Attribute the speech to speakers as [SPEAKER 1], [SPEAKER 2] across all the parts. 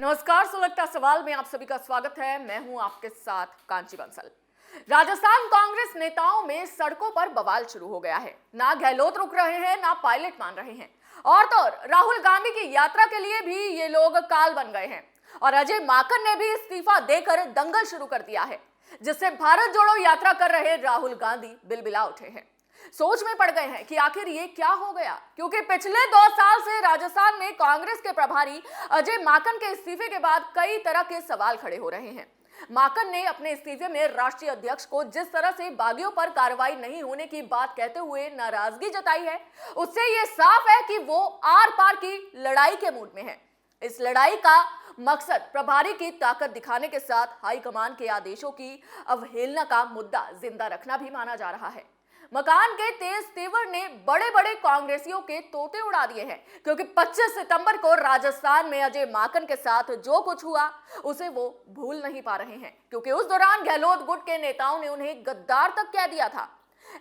[SPEAKER 1] नमस्कार, सुलगता सवाल में आप सभी का स्वागत है। मैं हूं आपके साथ कांची बंसल। राजस्थान कांग्रेस नेताओं में सड़कों पर बवाल शुरू हो गया है। ना गहलोत रुक रहे हैं, ना पायलट मान रहे हैं। और तो और राहुल गांधी की यात्रा के लिए भी ये लोग काल बन गए हैं। और अजय माकन ने भी इस्तीफा देकर दंगल शुरू कर दिया है, जिससे भारत जोड़ो यात्रा कर रहे राहुल गांधी बिलबिला उठे हैं। सोच में पड़ गए हैं कि आखिर ये क्या हो गया, क्योंकि पिछले 2 साल से राजस्थान में कांग्रेस के प्रभारी अजय माकन के इस्तीफे के बाद कई तरह के सवाल खड़े हो रहे हैं। माकन ने अपने इस्तीफे में राष्ट्रीय अध्यक्ष को जिस तरह से बागियों पर कार्रवाई नहीं होने की बात कहते हुए नाराजगी जताई है, उससे ये साफ है कि वो आर पार की लड़ाई के मूड में है। इस लड़ाई का मकसद प्रभारी की ताकत दिखाने के साथ हाईकमान के आदेशों की अवहेलना का मुद्दा जिंदा रखना भी माना जा रहा है। मकान के तेज तेवर ने बड़े बड़े कांग्रेसियों के तोते उड़ा दिए हैं, क्योंकि 25 सितंबर को राजस्थान में अजय माकन के साथ जो कुछ हुआ उसे वो भूल नहीं पा रहे हैं, क्योंकि उस दौरान गहलोत गुट के नेताओं ने उन्हें गद्दार तक कह दिया था।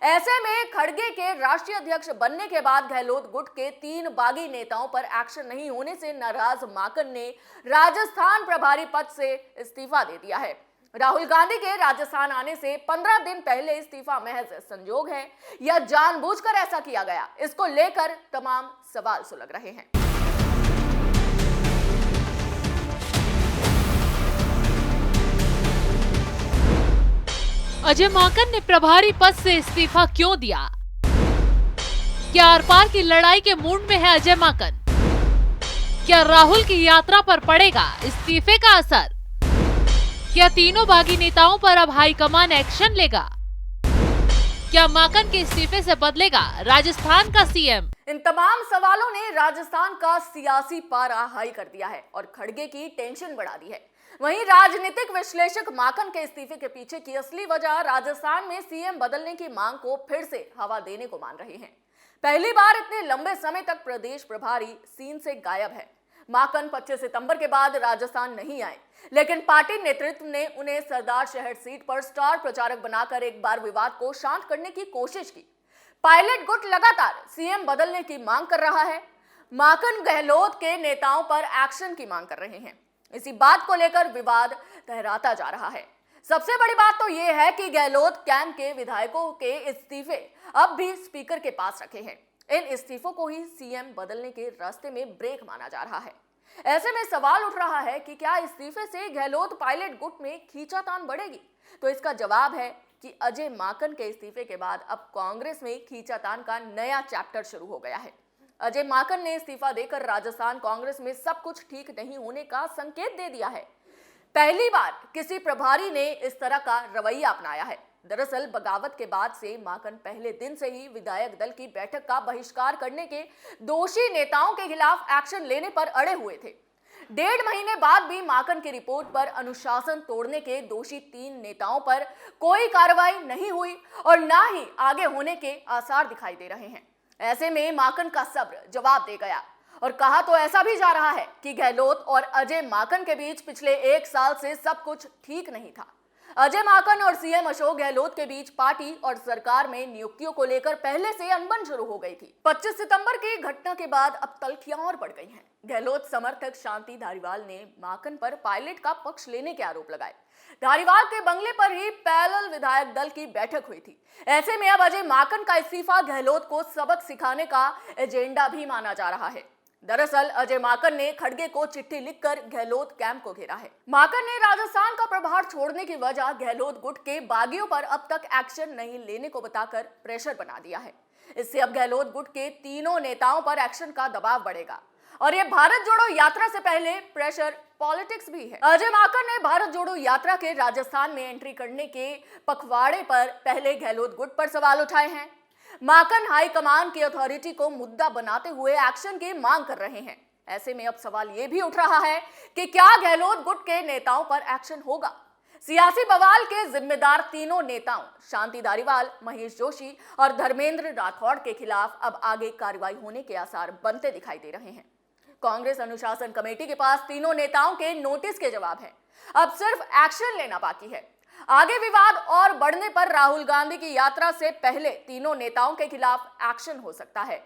[SPEAKER 1] ऐसे में खड़गे के राष्ट्रीय अध्यक्ष बनने के बाद गहलोत गुट के 3 बागी नेताओं पर एक्शन नहीं होने से नाराज माकन ने राजस्थान प्रभारी पद से इस्तीफा दे दिया है। राहुल गांधी के राजस्थान आने से 15 दिन पहले इस्तीफा महज संजोग है या जानबूझकर ऐसा किया गया, इसको लेकर तमाम सवाल सुलग रहे हैं।
[SPEAKER 2] अजय माकन ने प्रभारी पद से इस्तीफा क्यों दिया? क्या आर पार की लड़ाई के मूड में है अजय माकन? क्या राहुल की यात्रा पर पड़ेगा इस्तीफे का असर? क्या तीनों बागी नेताओं पर अब हाईकमान एक्शन लेगा? क्या माकन के इस्तीफे से बदलेगा राजस्थान का सीएम?
[SPEAKER 1] इन तमाम सवालों ने राजस्थान का सियासी पारा हाई कर दिया है और खड़गे की टेंशन बढ़ा दी है। वहीं राजनीतिक विश्लेषक माकन के इस्तीफे के पीछे की असली वजह राजस्थान में सीएम बदलने की मांग को फिर से हवा देने को मान रहे हैं। पहली बार इतने लंबे समय तक प्रदेश प्रभारी सीन से गायब है। माकन 25 सितंबर के बाद राजस्थान नहीं आए, लेकिन पार्टी नेतृत्व ने उन्हें सरदार शहर सीट पर स्टार प्रचारक बनाकर एक बार विवाद को शांत करने की कोशिश की। पायलट गुट लगातार सीएम बदलने की मांग कर रहा है। माकन गहलोत के नेताओं पर एक्शन की मांग कर रहे हैं। इसी बात को लेकर विवाद तहराता जा रहा है। सबसे बड़ी बात तो यह है कि गहलोत कैंप के विधायकों के इस्तीफे अब भी स्पीकर के पास रखे हैं। इन इस्तीफों को ही सीएम बदलने के रास्ते में ब्रेक माना जा रहा है। ऐसे में सवाल उठ रहा है कि क्या इस्तीफे से गहलोत पायलट गुट में खींचातान बढ़ेगी? तो इसका जवाब है कि अजय माकन के इस्तीफे के बाद अब कांग्रेस में खींचातान का नया चैप्टर शुरू हो गया है। अजय माकन ने इस्तीफा देकर राजस्थान कांग्रेस में सब कुछ ठीक नहीं होने का संकेत दे दिया है। पहली बार किसी प्रभारी ने इस तरह का रवैया अपनाया है। दरअसल बगावत के बाद से माकन पहले दिन से ही विधायक दल की बैठक का बहिष्कार करने के दोषी नेताओं के खिलाफ एक्शन लेने पर अड़े हुए थे। 1.5 महीने बाद भी माकन की रिपोर्ट पर अनुशासन तोड़ने के दोषी 3 नेताओं पर कोई कार्रवाई नहीं हुई और ना ही आगे होने के आसार दिखाई दे रहे हैं। ऐसे में माकन का सब्र जवाब दे गया और कहा तो ऐसा भी जा रहा है कि गहलोत और अजय माकन के बीच पिछले 1 साल से सब कुछ ठीक नहीं था। अजय माकन और सीएम अशोक गहलोत के बीच पार्टी और सरकार में नियुक्तियों को लेकर पहले से अनबन शुरू हो गई थी। 25 सितंबर की घटना के बाद अब तल्खियां और बढ़ गई हैं। गहलोत समर्थक शांति धारीवाल ने माकन पर पायलट का पक्ष लेने के आरोप लगाए। धारीवाल के बंगले पर ही पैरेलल विधायक दल की बैठक हुई थी। ऐसे में अब अजय माकन का इस्तीफा गहलोत को सबक सिखाने का एजेंडा भी माना जा रहा है। दरअसल अजय माकन ने खड़गे को चिट्ठी लिखकर गहलोत कैंप को घेरा है। माकन ने राजस्थान का प्रभार छोड़ने की वजह गहलोत गुट के बागियों पर अब तक एक्शन नहीं लेने को बताकर प्रेशर बना दिया है। इससे अब गहलोत गुट के तीनों नेताओं पर एक्शन का दबाव बढ़ेगा और ये भारत जोड़ो यात्रा से पहले प्रेशर पॉलिटिक्स भी है। अजय माकन ने भारत जोड़ो यात्रा के राजस्थान में एंट्री करने के पखवाड़े पर पहले गहलोत गुट पर सवाल उठाए हैं। माकन हाईकमान की अथॉरिटी को मुद्दा बनाते हुए एक्शन की मांग कर रहे हैं। ऐसे में अब सवाल यह भी उठ रहा है कि क्या गहलोत गुट के नेताओं पर एक्शन होगा? सियासी बवाल के जिम्मेदार तीनों नेताओं शांति धारीवाल, महेश जोशी और धर्मेंद्र राठौड़ के खिलाफ अब आगे कार्रवाई होने के आसार बनते दिखाई दे रहे हैं। कांग्रेस अनुशासन कमेटी के पास तीनों नेताओं के नोटिस के जवाब है। अब सिर्फ एक्शन लेना बाकी है। आगे विवाद और बढ़ने पर राहुल गांधी की यात्रा से पहले तीनों नेताओं के खिलाफ एक्शन हो सकता है।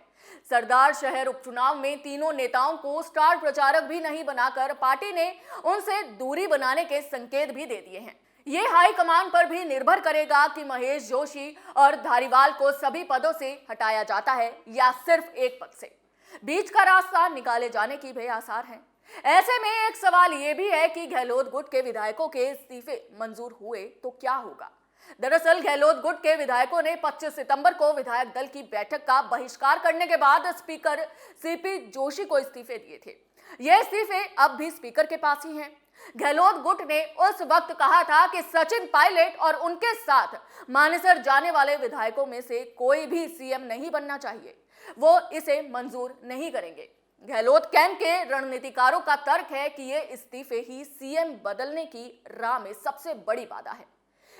[SPEAKER 1] सरदार शहर उपचुनाव में तीनों नेताओं को स्टार प्रचारक भी नहीं बनाकर पार्टी ने उनसे दूरी बनाने के संकेत भी दे दिए हैं। ये हाईकमान पर भी निर्भर करेगा कि महेश जोशी और धारीवाल को सभी पदों से हटाया जाता है या सिर्फ एक पद से बीच का रास्ता निकाले जाने की भी आसार है। ऐसे में एक सवाल यह भी है कि गहलोत गुट के विधायकों के इस्तीफे मंजूर हुए तो क्या होगा। दरअसल गहलोत गुट के विधायकों ने 25 सितंबर को विधायक दल की बैठक का बहिष्कार करने के बाद स्पीकर सीपी जोशी को इस्तीफे दिए थे। ये इस्तीफे अब भी स्पीकर के पास ही हैं। गहलोत गुट ने उस वक्त कहा था कि सचिन पायलट और उनके साथ मानेसर जाने वाले विधायकों में से कोई भी सीएम नहीं बनना चाहिए, वो इसे मंजूर नहीं करेंगे। गहलोत कैंप के रणनीतिकारों का तर्क है कि ये इस्तीफे ही सीएम बदलने की राह में सबसे बड़ी बाधा है।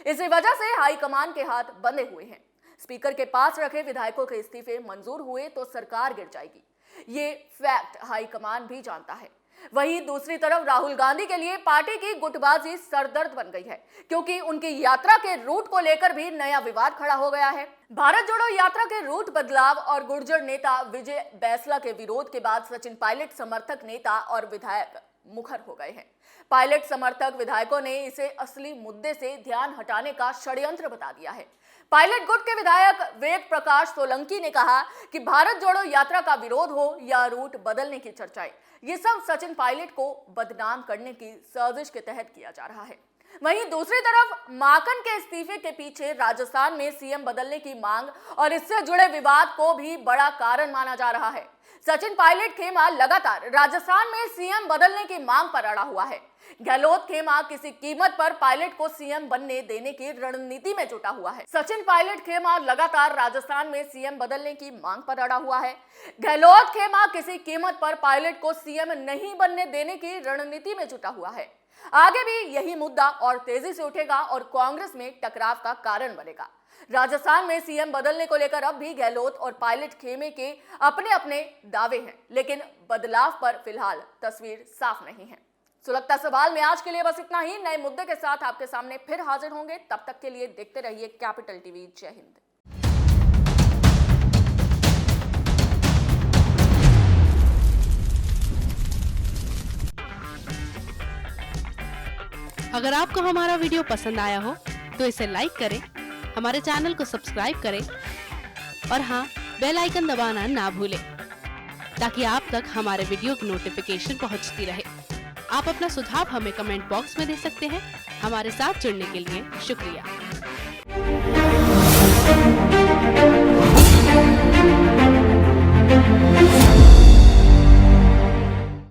[SPEAKER 1] इसी वजह से हाईकमान के हाथ बंधे हुए हैं। स्पीकर के पास रखे विधायकों के इस्तीफे मंजूर हुए तो सरकार गिर जाएगी, ये फैक्ट हाईकमान भी जानता है। वहीं दूसरी तरफ राहुल गांधी के लिए पार्टी की गुटबाजी सरदर्द बन गई है, क्योंकि उनकी यात्रा के रूट को लेकर भी नया विवाद खड़ा हो गया है। भारत जोड़ो यात्रा के रूट बदलाव और गुर्जर नेता विजय बैंसला के विरोध के बाद सचिन पायलट समर्थक नेता और विधायक मुखर हो गए हैं। पायलट समर्थक विधायकों ने इसे असली मुद्दे से ध्यान हटाने का षड्यंत्र बता दिया है। पायलट गुट के विधायक वेद प्रकाश सोलंकी ने कहा कि भारत जोड़ो यात्रा का विरोध हो या रूट बदलने की चर्चाएं, ये सब सचिन पायलट को बदनाम करने की साजिश के तहत किया जा रहा है। वहीं दूसरी तरफ माकन के इस्तीफे के पीछे राजस्थान में सीएम बदलने की मांग और इससे जुड़े विवाद को भी बड़ा कारण माना जा रहा है। सचिन पायलट खेमा लगातार राजस्थान में सीएम बदलने की मांग पर अड़ा हुआ है। गहलोत खेमा किसी कीमत पर पायलट को सीएम बनने देने की रणनीति में जुटा हुआ है। सचिन पायलट खेमा लगातार राजस्थान में सीएम बदलने की मांग पर अड़ा हुआ है। गहलोत खेमा किसी कीमत पर पायलट को सीएम नहीं बनने देने की रणनीति में जुटा हुआ है। आगे भी यही मुद्दा और तेजी से उठेगा और कांग्रेस में टकराव का कारण बनेगा। राजस्थान में सीएम बदलने को लेकर अब भी गहलोत और पायलट खेमे के अपने अपने दावे हैं, लेकिन बदलाव पर फिलहाल तस्वीर साफ नहीं है। सुलगता सवाल में आज के लिए बस इतना ही। नए मुद्दे के साथ आपके सामने फिर हाजिर होंगे। तब तक के लिए देखते रहिए कैपिटल टीवी। जय हिंद।
[SPEAKER 3] अगर आपको हमारा वीडियो पसंद आया हो तो इसे लाइक करें, हमारे चैनल को सब्सक्राइब करें और हाँ, बेल आइकन दबाना ना भूलें ताकि आप तक हमारे वीडियो की नोटिफिकेशन पहुंचती रहे। आप अपना सुझाव हमें कमेंट बॉक्स में दे सकते हैं। हमारे साथ जुड़ने के लिए शुक्रिया।